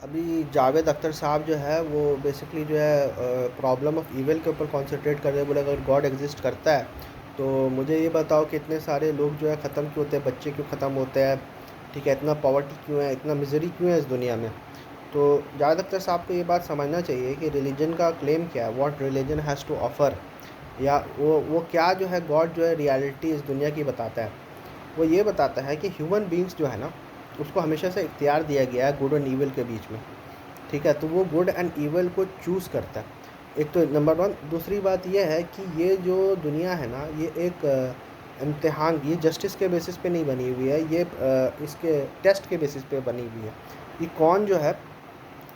अभी जावेद अख्तर साहब जो है वो बेसिकली जो है प्रॉब्लम ऑफ ईविल के ऊपर कॉन्सेंट्रेट कर रहे हैं। बोले अगर गॉड एग्जिस्ट करता है तो मुझे ये बताओ कि इतने सारे लोग जो है ख़त्म क्यों होते हैं, बच्चे क्यों ख़त्म होते हैं, ठीक है, इतना पॉवर्टी क्यों है, इतना मिजरी क्यों है इस दुनिया में। तो जावेद अख्तर साहब को ये बात समझना चाहिए कि रिलीजन का क्लेम क्या है, what religion has to offer, या वो क्या जो है गॉड जो है रियलिटी इस दुनिया की बताता है। वो ये बताता है कि ह्यूमन बींग्स जो है ना, उसको हमेशा से इख्तियार दिया गया है गुड और ईविल के बीच में, ठीक है। तो वो गुड एंड ईवल को चूज़ करता है। एक तो नंबर वन। दूसरी बात ये है कि ये जो दुनिया है ना, ये एक इम्तिहान, ये जस्टिस के बेसिस पे नहीं बनी हुई है, ये इसके टेस्ट के बेसिस पे बनी हुई है कि कौन जो है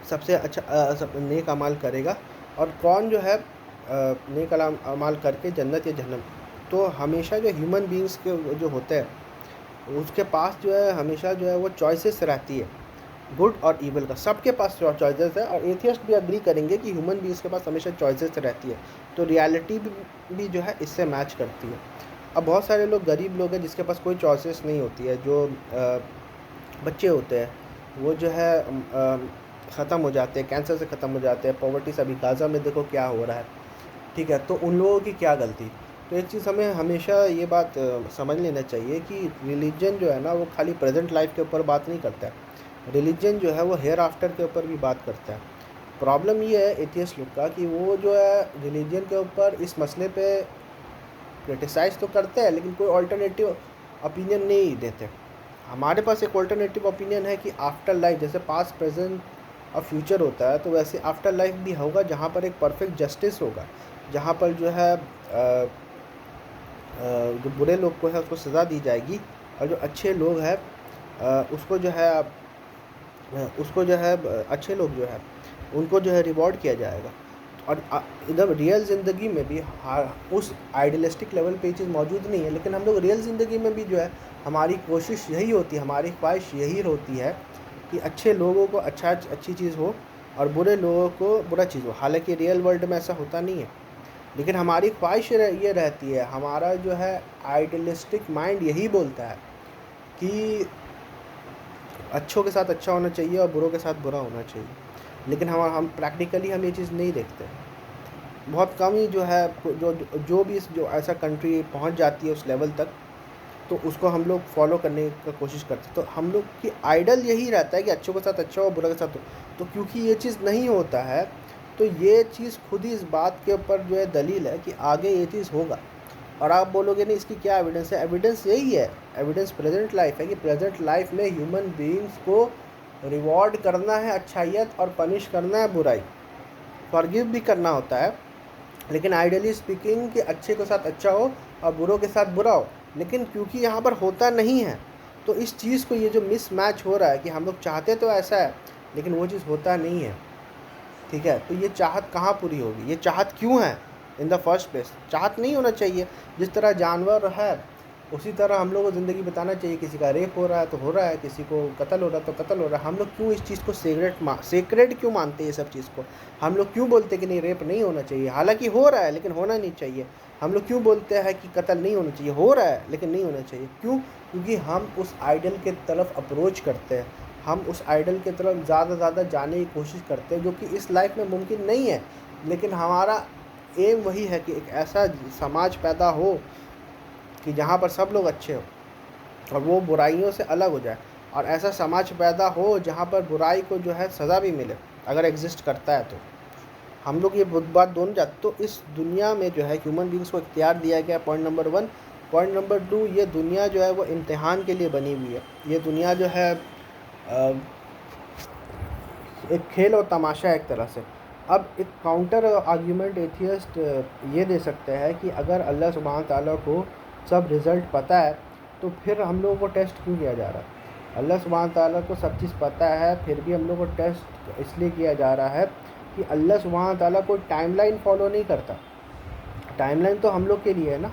सबसे अच्छा नेक अमाल करेगा, और कौन जो है नेक अमाल करके जन्नत या जहन्नम। तो हमेशा जो ह्यूमन बींग्स के जो होते हैं उसके पास जो है हमेशा जो है वो चॉइसेस रहती है, गुड और ईवल का सबके पास चॉइसेस है। और एथियस्ट भी अग्री करेंगे कि ह्यूमन बीइंग्स के पास हमेशा चॉइसेस रहती है। तो रियलिटी भी जो है इससे मैच करती है। अब बहुत सारे लोग गरीब लोग हैं जिसके पास कोई चॉइसेस नहीं होती है, जो बच्चे होते हैं वो जो है ख़त्म हो जाते हैं, कैंसर से ख़त्म हो जाते हैं, पॉवर्टी से। अभी गाज़ा में देखो क्या हो रहा है, ठीक है। तो उन लोगों की क्या गलती। तो एक चीज़ हमें हमेशा ये बात समझ लेना चाहिए कि रिलीजन जो है ना वो खाली प्रेजेंट लाइफ के ऊपर बात नहीं करता है। रिलीजन जो है वो हेयर आफ्टर के ऊपर भी बात करता है। प्रॉब्लम ये है एथियस्ट लोग का कि वो जो है रिलीजन के ऊपर इस मसले पे क्रिटिसाइज़ तो करते हैं लेकिन कोई ऑल्टरनेटिव ओपिनियन नहीं देते। हमारे पास एक ऑल्टरनेटिव ओपिनियन है कि आफ्टर लाइफ जैसे पास्ट प्रेजेंट और फ्यूचर होता है, तो वैसे आफ्टर लाइफ भी होगा जहाँ पर एक परफेक्ट जस्टिस होगा, जहाँ पर जो है जो बुरे लोग को है उसको सज़ा दी जाएगी, और जो अच्छे लोग हैं उसको जो है उसको जो है अच्छे लोग जो है उनको जो है रिवॉर्ड किया जाएगा। और इधर रियल ज़िंदगी में भी उस आइडियलिस्टिक लेवल पे ये चीज़ मौजूद नहीं है, लेकिन हम लोग रियल ज़िंदगी में भी जो है हमारी कोशिश यही होती है, हमारी ख्वाहिश यही होती है कि अच्छे लोगों को अच्छी चीज़ हो और बुरे लोगों को बुरा चीज़ हो। हालांकि रियल वर्ल्ड में ऐसा होता नहीं है, लेकिन हमारी ख्वाहिश ये रहती है, हमारा जो है आइडियलिस्टिक माइंड यही बोलता है कि अच्छों के साथ अच्छा होना चाहिए और बुरों के साथ बुरा होना चाहिए। लेकिन हम प्रैक्टिकली हम ये चीज़ नहीं देखते। बहुत कम ही जो है जो भी जो ऐसा कंट्री पहुंच जाती है उस लेवल तक, तो उसको हम लोग फॉलो करने का कोशिश करते हैं। तो हम लोग की आइडल यही रहता है कि अच्छों के साथ अच्छा हो, बुरा के साथ हो। तो क्योंकि ये चीज़ नहीं होता है, तो ये चीज़ खुद ही इस बात के ऊपर जो है दलील है कि आगे ये चीज़ होगा। और आप बोलोगे नहीं इसकी क्या एविडेंस है, एविडेंस यही है, एविडेंस प्रेजेंट लाइफ है कि प्रेजेंट लाइफ में ह्यूमन बीइंग्स को रिवॉर्ड करना है अच्छाइयत और पनिश करना है बुराई, फॉरगिव भी करना होता है। लेकिन आइडियली स्पीकिंग कि अच्छे के साथ अच्छा हो और बुरों के साथ बुरा हो। लेकिन क्योंकि यहाँ पर होता नहीं है, तो इस चीज़ को ये जो मिस मैच हो रहा है कि हम लोग चाहते तो ऐसा है लेकिन वो चीज़ होता नहीं है, ठीक है। तो ये चाहत कहाँ पूरी होगी, ये चाहत क्यों है इन द फर्स्ट प्लेस। चाहत नहीं होना चाहिए। जिस तरह जानवर है उसी तरह हम लोग को ज़िंदगी बताना चाहिए। किसी का रेप हो रहा है तो हो रहा है, किसी को कत्ल हो रहा है तो कत्ल हो रहा है। हम लोग क्यों इस चीज़ को सेक्रेट क्यों मानते हैं ये सब चीज़ को। हम लोग क्यों बोलते हैं कि नहीं रेप नहीं होना चाहिए, हालांकि हो रहा है लेकिन होना नहीं चाहिए। हम लोग क्यों बोलते हैं कि कत्ल नहीं होना चाहिए, हो रहा है लेकिन नहीं होना चाहिए। क्यों? क्योंकि हम उस आइडल के तरफ अप्रोच करते हैं, हम उस आइडल की तरफ ज़्यादा ज़्यादा जाने की कोशिश करते हैं जो कि इस लाइफ में मुमकिन नहीं है। लेकिन हमारा एम वही है कि एक ऐसा समाज पैदा हो कि जहाँ पर सब लोग अच्छे हों और वो बुराइयों से अलग हो जाए, और ऐसा समाज पैदा हो जहाँ पर बुराई को जो है सज़ा भी मिले अगर एग्जिस्ट करता है तो। हम लोग ये बात दोनों जाते। तो इस दुनिया में जो है ह्यूमन बींग्स को इख्तियार दिया गया, point number one. Point number two, ये दुनिया जो है वो इम्तिहान के लिए बनी हुई है। ये दुनिया जो है एक खेल और तमाशा है एक तरह से। अब एक काउंटर आर्ग्यूमेंट एथियस्ट ये दे सकते हैं कि अगर अल्लाह सुब्हान ताला को सब रिज़ल्ट पता है तो फिर हम लोगों को टेस्ट क्यों किया जा रहा है। अल्लाह सुब्हान ताला को सब चीज़ पता है फिर भी हम लोग को टेस्ट इसलिए किया जा रहा है कि अल्लाह सुब्हान ताला कोई टाइमलाइन फॉलो नहीं करता। टाइमलाइन तो हम लोग के लिए है ना।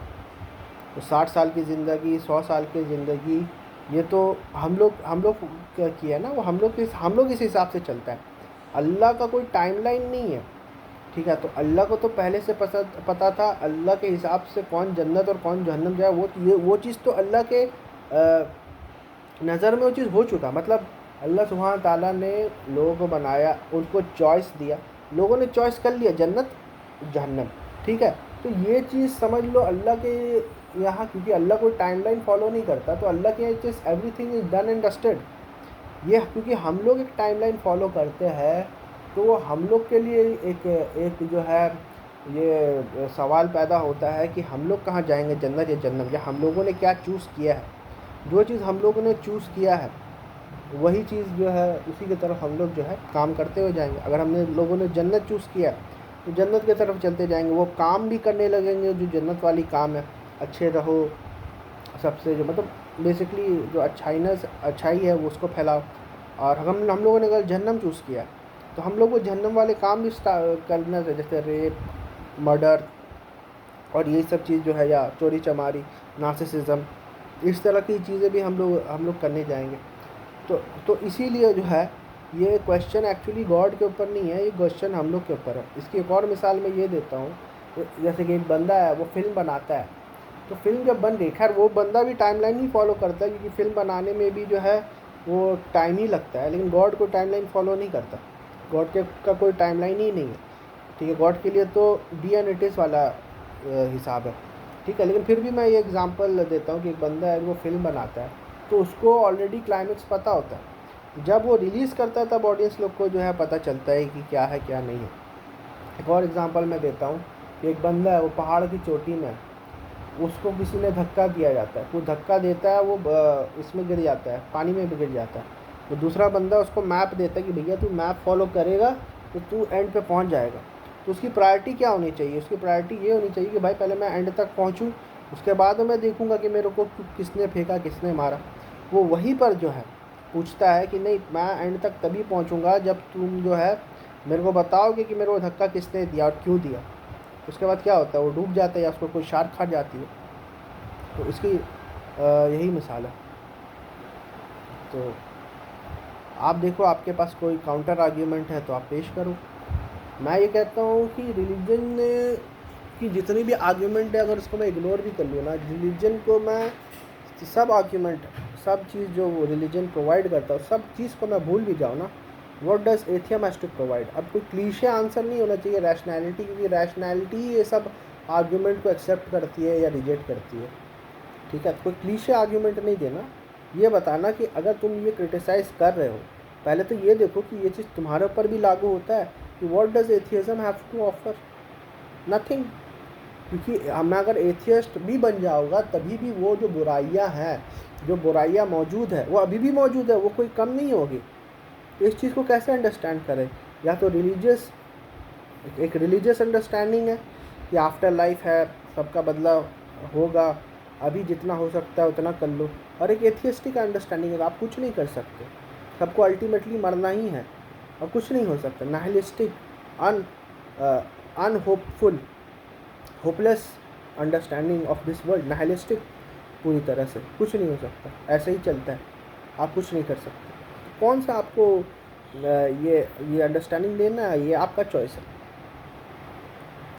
तो 60 साल की ज़िंदगी, 100 साल की ज़िंदगी, ये तो हम लोग की है ना। वो हम लोग इस हिसाब से चलता है। अल्लाह का कोई टाइमलाइन नहीं है, ठीक है। तो अल्लाह को तो पहले से पता था अल्लाह के हिसाब से कौन जन्नत और कौन जहन्नम जाए। वो चीज़ तो अल्लाह के नज़र में वो चीज़ हो चुका। मतलब अल्लाह सुब्हान ताला ने लोगों को बनाया, उनको चॉइस दिया, लोगों ने चॉइस कर लिया जन्नत जहन्नम, ठीक है। तो ये चीज़ समझ लो अल्लाह के यहाँ, क्योंकि अल्लाह कोई टाइमलाइन फॉलो नहीं करता, तो अल्लाह के यहाँ it everything is done and dusted. ये क्योंकि हम लोग एक टाइमलाइन फॉलो करते हैं, तो वो हम लोग के लिए एक जो है ये सवाल पैदा होता है कि हम लोग कहाँ जाएंगे, जन्नत या जहन्नम, या हम लोगों ने क्या चूज़ किया है। जो चीज़ हम लोगों ने चूज़ किया है वही चीज़ जो है उसी की तरफ हम लोग जो है काम करते हुए जाएंगे। अगर हमने लोगों ने जन्नत चूज़ किया तो जन्नत की तरफ चलते जाएंगे, वो काम भी करने लगेंगे जो जन्नत वाली काम है, अच्छे रहो, सबसे जो मतलब बेसिकली जो अच्छाई है वो उसको फैलाओ। और हम लोगों ने अगर जहन्नम चूज़ किया तो हम लोग वो जहन्नम वाले काम भी करना चाहिए, जैसे रेप, मर्डर और ये सब चीज़ जो है, या चोरी चमारी, नार्सिसिज्म, इस तरह की चीज़ें भी हम लोग करने जाएंगे। तो इसीलिए जो है ये क्वेश्चन एक्चुअली गॉड के ऊपर नहीं है, ये क्वेश्चन हम लोग के ऊपर है। इसकी एक और मिसाल मैं ये देता हूँ, जैसे कि एक बंदा है, वो फिल्म बनाता है, तो फिल्म जब बन गई, खैर वो बंदा भी टाइमलाइन ही फॉलो करता है, क्योंकि फिल्म बनाने में भी जो है वो टाइम ही लगता है, लेकिन गॉड कोई टाइमलाइन फॉलो नहीं करता, गॉड का कोई टाइमलाइन ही नहीं है, ठीक है। गॉड के लिए तो डी एंड इट इज़ वाला हिसाब है, ठीक है। लेकिन फिर भी मैं ये एग्जांपल देता हूँ कि एक बंदा है, वो फिल्म बनाता है, तो उसको ऑलरेडी क्लाइमेक्स पता होता है, जब वो रिलीज़ करता है तब ऑडियंस लोग को जो है पता चलता है कि क्या है क्या नहीं है। एक और एग्जांपल मैं देता हूँ कि एक बंदा है, वो पहाड़ की चोटी में है, उसको किसी ने धक्का किया जाता है, वो धक्का देता है, वो इसमें गिर जाता है, पानी में भी गिर जाता है। तो दूसरा बंदा उसको मैप देता है कि भैया तू मैप फॉलो करेगा तो तू एंड पे पहुंच जाएगा। तो उसकी प्रायोरिटी क्या होनी चाहिए, उसकी प्रायोरिटी ये होनी चाहिए कि भाई पहले मैं एंड तक पहुंचूं, उसके बाद मैं देखूंगा कि मेरे को किसने फेंका, किसने मारा। वो वहीं पर जो है पूछता है कि नहीं, मैं एंड तक तभी पहुंचूंगा जब तुम जो है मेरे को बताओगे कि मेरे को धक्का किसने दिया और क्यों दिया। उसके बाद क्या होता है, वो डूब जाता है या उसको कोई शार्क खा जाती है। तो इसकी यही मिसाल है। तो आप देखो, आपके पास कोई काउंटर आर्ग्यूमेंट है तो आप पेश करो। मैं ये कहता हूँ कि रिलीजन की जितनी भी आर्ग्यूमेंट है, अगर उसको मैं इग्नोर भी कर लूँ ना, रिलीजन को मैं सब आर्ग्यूमेंट, सब चीज़ जो वो रिलीजन प्रोवाइड करता है, सब चीज़ को मैं भूल भी जाऊँ ना, what does atheism has to provide. अब कोई क्लीशे आंसर नहीं होना चाहिए रैशनैलिटी, क्योंकि रैशनैलिटी ये सब आर्ग्यूमेंट को एक्सेप्ट करती है या रिजेक्ट करती है, ठीक है। तो कोई क्लीशे आर्ग्यूमेंट नहीं देना, ये बताना कि अगर तुम ये क्रिटिसाइज़ कर रहे हो, पहले तो ये देखो कि ये चीज़ तुम्हारे ऊपर भी लागू होता है, कि what does atheism have to offer, nothing. क्योंकि मैं अगर एथियस्ट भी बन जाऊँगा तभी भी वो जो बुराइयाँ हैं, जो बुराइयाँ मौजूद है, वो अभी भी मौजूद है, वो कोई कम नहीं होगी। इस चीज़ को कैसे अंडरस्टैंड करें, या तो एक रिलीजियस अंडरस्टैंडिंग है कि आफ्टर लाइफ है, सबका बदला होगा, अभी जितना हो सकता है उतना कर लो, और एक एथियस्टिक अंडरस्टैंडिंग है आप कुछ नहीं कर सकते, सबको अल्टीमेटली मरना ही है और कुछ नहीं हो सकता। Nihilistic, unhopeful, hopeless understanding of this world, nihilistic, पूरी तरह से कुछ नहीं हो सकता, ऐसे ही चलता है, आप कुछ नहीं कर सकते। कौन सा आपको ये अंडरस्टैंडिंग लेना है, ये आपका चॉइस है।